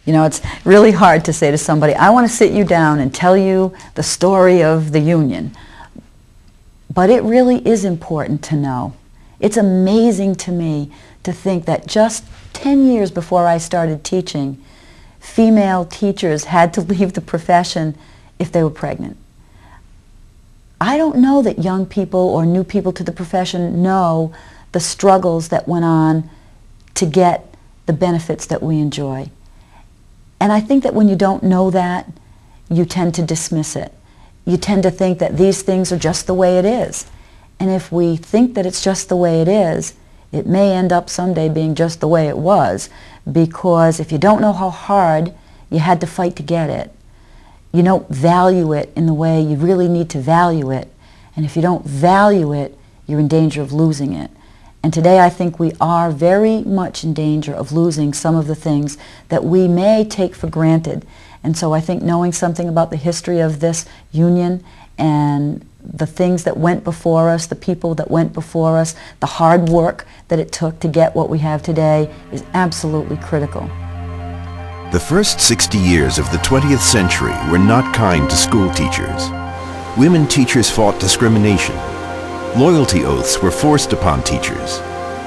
You know, it's really hard to say to somebody, I want to sit you down and tell you the story of the Union. But it really is important to know. It's amazing to me to think that just 10 years before I started teaching, female teachers had to leave the profession if they were pregnant. I don't know that young people or new people to the profession know the struggles that went on to get the benefits that we enjoy. And I think that when you don't know that, you tend to dismiss it. You tend to think that these things are just the way it is. And if we think that it's just the way it is, it may end up someday being just the way it was, because if you don't know how hard you had to fight to get it, you don't value it in the way you really need to value it. And if you don't value it, you're in danger of losing it. And today I think we are very much in danger of losing some of the things that we may take for granted. And so I think knowing something about the history of this union and the things that went before us, the people that went before us, the hard work that it took to get what we have today is absolutely critical. The first 60 years of the 20th century were not kind to school teachers. Women teachers fought discrimination. Loyalty oaths were forced upon teachers.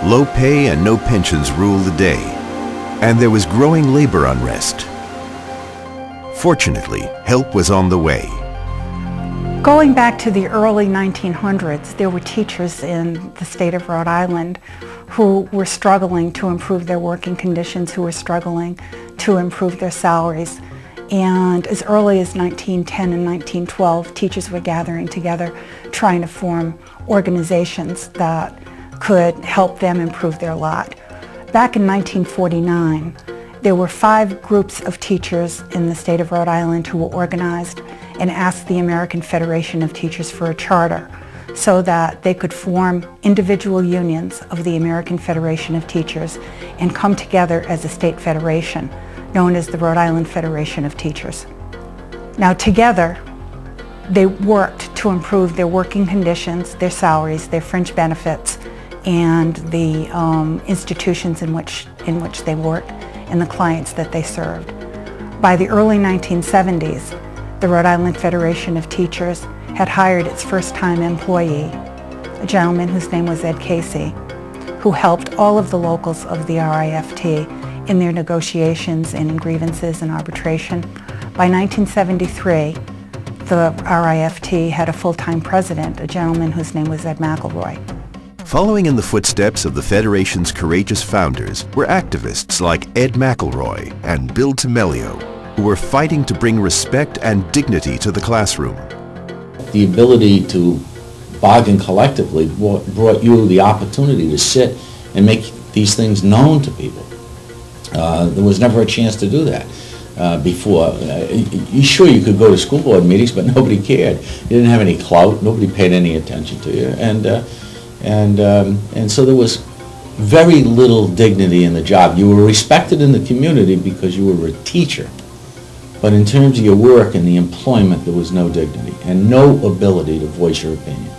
Low pay and no pensions ruled the day. And there was growing labor unrest. Fortunately, help was on the way. Going back to the early 1900s, there were teachers in the state of Rhode Island who were struggling to improve their working conditions, who were struggling to improve their salaries. And as early as 1910 and 1912, teachers were gathering together, trying to form organizations that could help them improve their lot. Back in 1949, there were 5 groups of teachers in the state of Rhode Island who were organized and asked the American Federation of Teachers for a charter so that they could form individual unions of the American Federation of Teachers and come together as a state federation known as the Rhode Island Federation of Teachers. Now together, they worked to improve their working conditions, their salaries, their fringe benefits, and the institutions in which they worked and the clients that they served. By the early 1970s, the Rhode Island Federation of Teachers had hired its first-time employee, a gentleman whose name was Ed Casey, who helped all of the locals of the RIFT in their negotiations and in grievances and arbitration. By 1973, the RIFT had a full-time president, a gentleman whose name was Ed McElroy. Following in the footsteps of the Federation's courageous founders were activists like Ed McElroy and Bill Tamelio, who were fighting to bring respect and dignity to the classroom. The ability to bargain collectively brought you the opportunity to sit and make these things known to people. There was never a chance to do that before. Sure, you could go to school board meetings, but nobody cared. You didn't have any clout. Nobody paid any attention to you, and so there was very little dignity in the job. You were respected in the community because you were a teacher, but in terms of your work and the employment, there was no dignity and no ability to voice your opinion.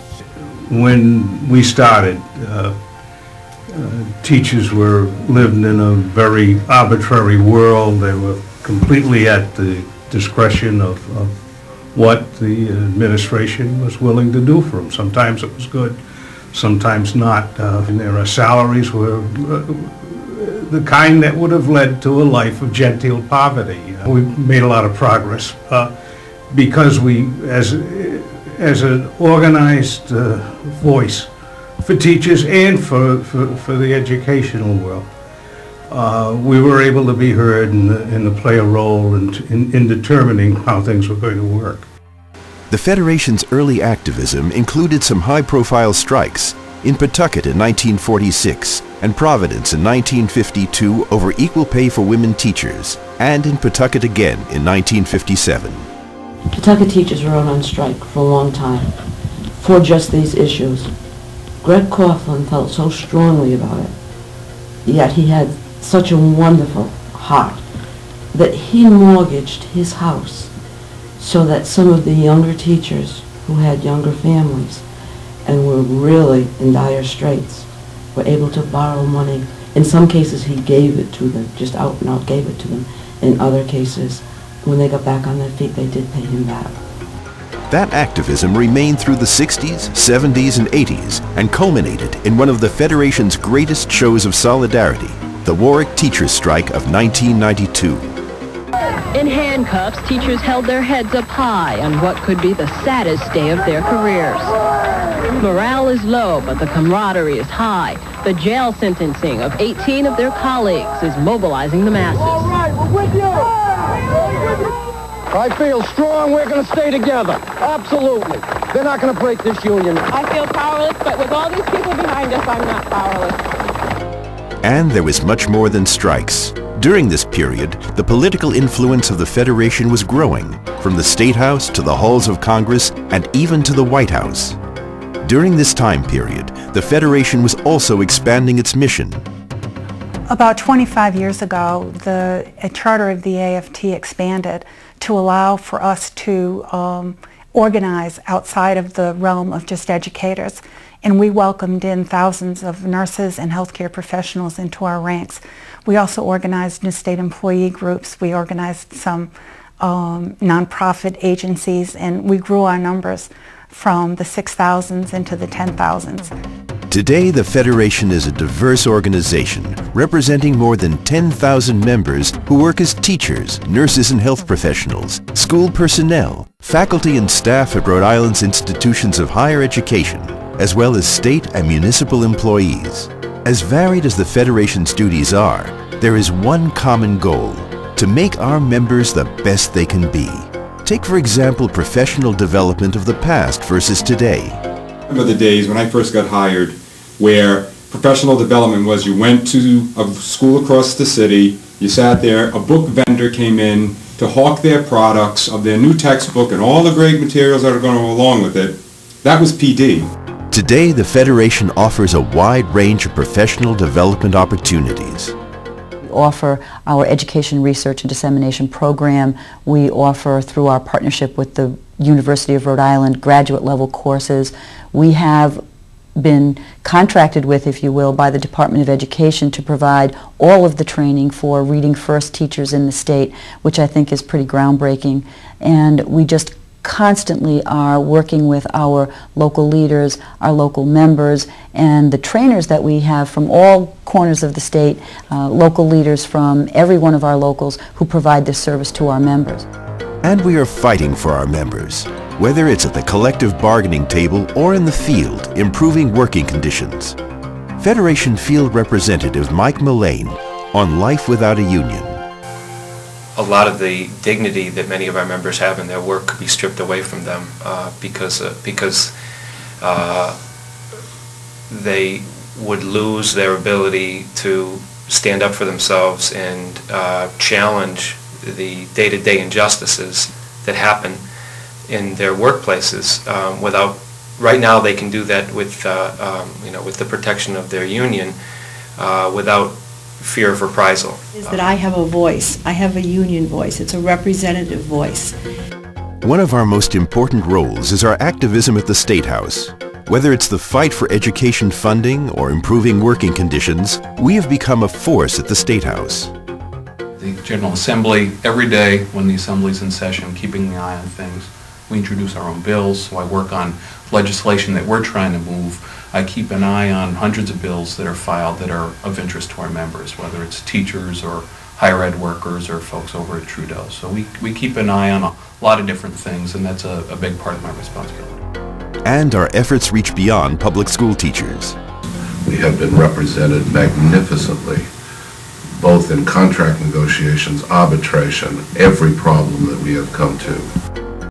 When we started, teachers were living in a very arbitrary world. They were completely at the discretion of what the administration was willing to do for them. Sometimes it was good, sometimes not. And their salaries were the kind that would have led to a life of genteel poverty. We made a lot of progress because we, as an organized voice for teachers and for the educational world, we were able to be heard and to play a role in determining how things were going to work. The Federation's early activism included some high-profile strikes in Pawtucket in 1946 and Providence in 1952 over equal pay for women teachers, and in Pawtucket again in 1957. Pawtucket teachers were out on strike for a long time for just these issues. Greg Coughlin felt so strongly about it, yet he had such a wonderful heart that he mortgaged his house so that some of the younger teachers who had younger families and were really in dire straits were able to borrow money. In some cases he gave it to them, just out and out gave it to them. in other cases, when they got back on their feet, they did pay him back. That activism remained through the 60s, 70s, and 80s and culminated in one of the Federation's greatest shows of solidarity, the Warwick Teachers' Strike of 1992. In handcuffs, teachers held their heads up high on what could be the saddest day of their careers. Morale is low, but the camaraderie is high. The jail sentencing of 18 of their colleagues is mobilizing the masses. All right, we're with you. I feel strong. We're going to stay together. Absolutely. They're not going to break this union. I feel powerless, but with all these people behind us, I'm not powerless. And there was much more than strikes. During this period, the political influence of the Federation was growing, from the State House to the halls of Congress and even to the White House. During this time period, the Federation was also expanding its mission. About 25 years ago, the charter of the AFT expanded to allow for us to organize outside of the realm of just educators. And we welcomed in thousands of nurses and healthcare professionals into our ranks. We also organized new state employee groups. We organized some nonprofit agencies, and we grew our numbers from the 6,000s into the 10,000s. Today, the Federation is a diverse organization representing more than 10,000 members who work as teachers, nurses and health professionals, school personnel, faculty and staff at Rhode Island's institutions of higher education, as well as state and municipal employees. As varied as the Federation's duties are, there is one common goal: to make our members the best they can be. Take, for example, professional development of the past versus today. I remember the days when I first got hired where professional development was you went to a school across the city, you sat there, a book vendor came in to hawk their products of their new textbook and all the great materials that are going to go along with it. That was PD. Today, the Federation offers a wide range of professional development opportunities. We offer our education research and dissemination program. We offer, through our partnership with the University of Rhode Island, graduate level courses. We have been contracted with, if you will, by the Department of Education to provide all of the training for Reading First teachers in the state, which I think is pretty groundbreaking. And we just constantly are working with our local leaders, our local members, and the trainers that we have from all corners of the state, local leaders from every one of our locals who provide this service to our members. And we are fighting for our members, whether it's at the collective bargaining table or in the field, improving working conditions. Federation Field Representative Mike Mullane on Life Without a Union. A lot of the dignity that many of our members have in their work could be stripped away from them because they would lose their ability to stand up for themselves and challenge the day-to-day injustices that happen in their workplaces. Right now they can do that with with the protection of their union without fear of reprisal. Is that I have a voice. I have a union voice. It's a representative voice. One of our most important roles is our activism at the State House. Whether it's the fight for education funding or improving working conditions, we have become a force at the State House. The General Assembly, every day when the Assembly's in session, keeping the eye on things. We introduce our own bills, so I work on legislation that we're trying to move. I keep an eye on hundreds of bills that are filed that are of interest to our members, whether it's teachers or higher ed workers or folks over at Trudeau. So we keep an eye on a lot of different things, and that's a big part of my responsibility. And our efforts reach beyond public school teachers. We have been represented magnificently, both in contract negotiations, arbitration, every problem that we have come to.